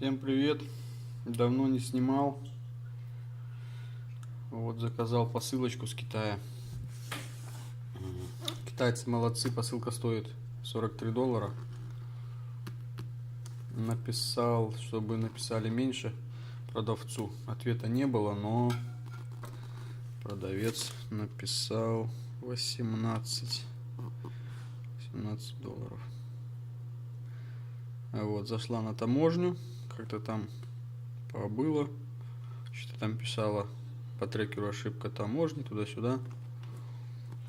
Всем привет! Давно не снимал. Вот заказал посылочку с Китая. Китайцы молодцы, посылка стоит $43. Написал, чтобы написали меньше продавцу. Ответа не было, но продавец написал 18 долларов. Вот, зашла на таможню, как-то там побыла, что-то там писала по трекеру ошибка таможни, туда-сюда.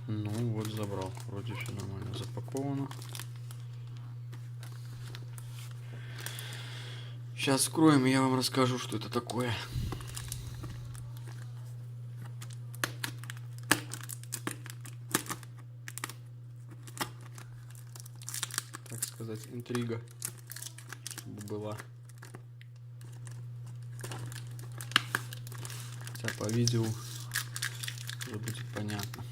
Ну вот, забрал, вроде все нормально запаковано. Сейчас вскроем, и я вам расскажу, что это такое. Так сказать, интрига, чтобы была. Хотя по видео уже будет понятно.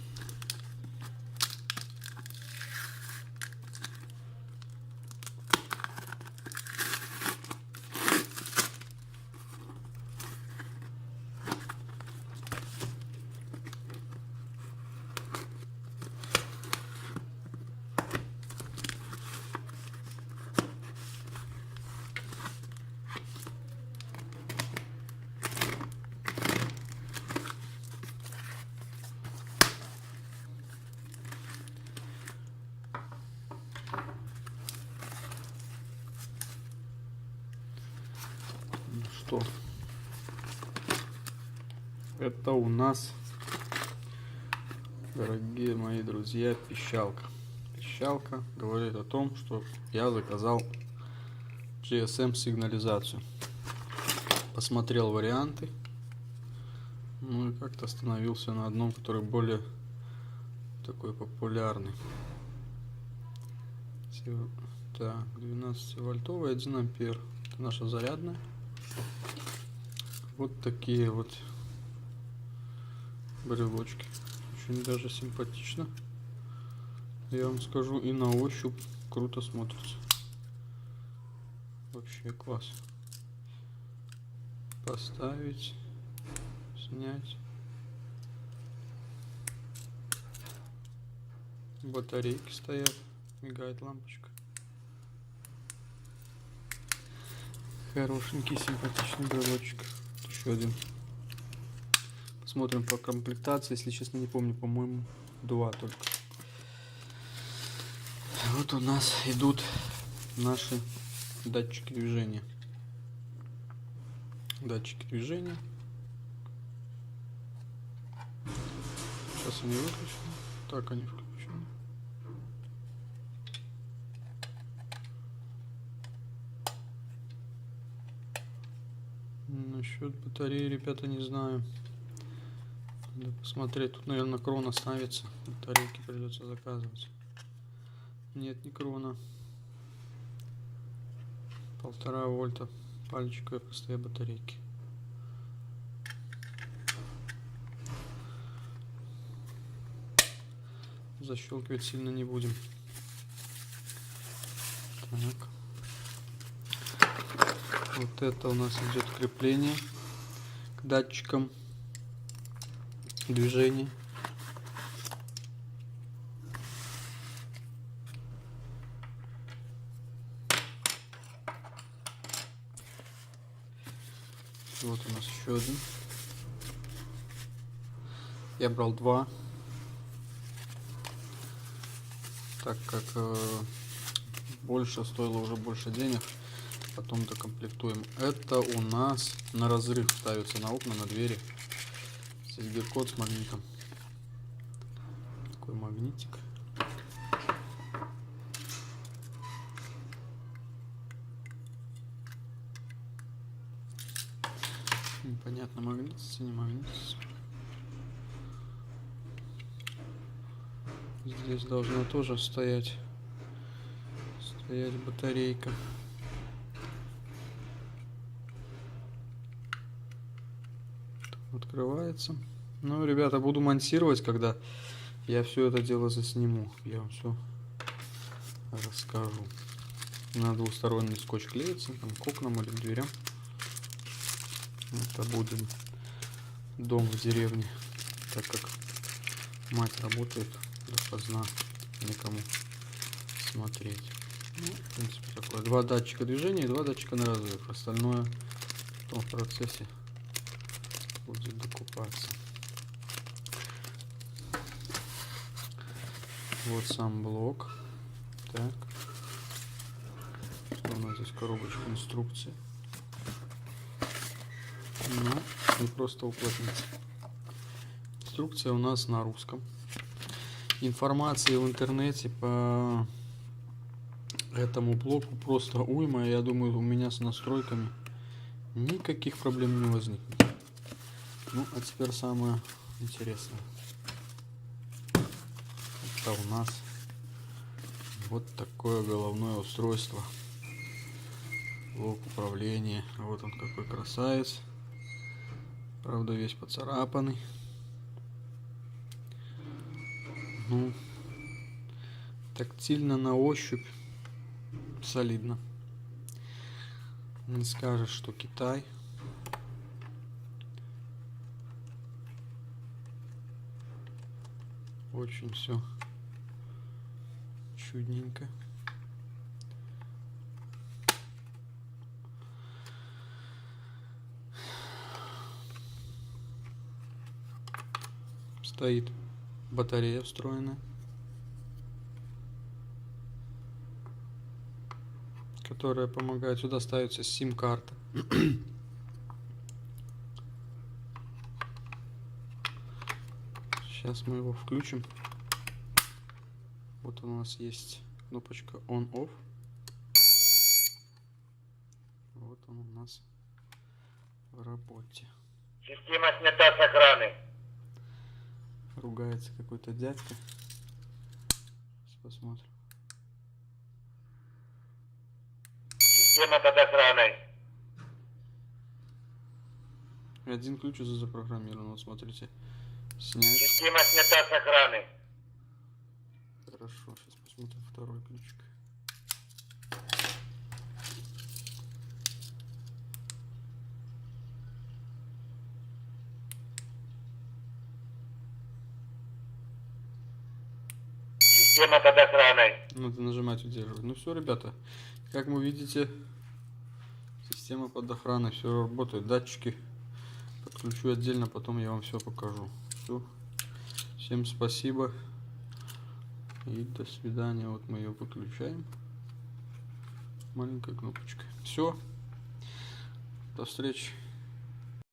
Что? Это у нас, дорогие мои друзья, пищалка. Пищалка говорит о том, что я заказал GSM сигнализацию. Посмотрел варианты. Ну и как-то остановился на одном, который более такой популярный. Так, 12-вольтовый, 1 ампер. Это наша зарядная. Вот такие вот брелочки. Очень даже симпатично. Я вам скажу, и на ощупь круто смотрится. Вообще класс. Поставить, снять. Батарейки стоят, мигает лампочка. Хорошенький, симпатичный брелочек. Еще один. Посмотрим по комплектации. Если честно, не помню, по-моему, 2 только. Вот у нас идут наши датчики движения. Датчики движения. Сейчас они выключены. Так, они включены. Насчет батареи, ребята, не знаю. Надо посмотреть. Тут, наверное, крона ставится. Батарейки придется заказывать. Нет, не крона. 1,5 вольта. Пальчиковые простые батарейки. Защелкивать сильно не будем. Так. Вот это у нас идет крепление к датчикам движения. Вот у нас еще один. Я брал 2, так как больше стоило уже больше денег. Потом докомплектуем. Это у нас на разрыв ставится, на окна, на двери. Здесь гир-код с магнитом. Такой магнитик. Непонятно, магнитится, не магнитится. Здесь должна тоже стоять батарейка. Открывается. Ну, ребята, буду монтировать, когда я все это дело засниму. Я вам все расскажу. На двусторонний скотч клеится, там, к окнам или к дверям. Это будет дом в деревне, так как мать работает допоздна, никому смотреть. Ну, в принципе, такое. 2 датчика движения и 2 датчика на разрыв. Остальное потом в процессе будет докупаться. Вот сам блок. Так. Что у нас здесь? Коробочка инструкции. Ну, не просто уплотнить. Инструкция у нас на русском. Информации в интернете по этому блоку просто уйма. Я думаю, у меня с настройками никаких проблем не возникнет. Ну, а теперь самое интересное. Это у нас вот такое головное устройство. Блок управления. Вот он какой красавец. Правда, весь поцарапанный. Ну, тактильно на ощупь солидно. Не скажешь, что Китай. Очень все чудненько. Стоит батарея встроенная, которая помогает. Сюда ставится сим-карта. Сейчас мы его включим. Вот у нас есть кнопочка on-off. Вот он у нас в работе. Система снята с охраны. Ругается какой-то дядька. Сейчас посмотрим. Система под охраной. Один ключ уже запрограммирован. Вот смотрите. Снять. Система снята с охраны. Хорошо, сейчас посмотрим второй ключик. Система под охраной. Надо нажимать удерживать. Ну все, ребята, как вы видите, система под охраной, все работает. Датчики подключу отдельно, потом я вам все покажу. Все. Всем спасибо и до свидания. Вот мы ее выключаем маленькой кнопочкой. Все. До встречи.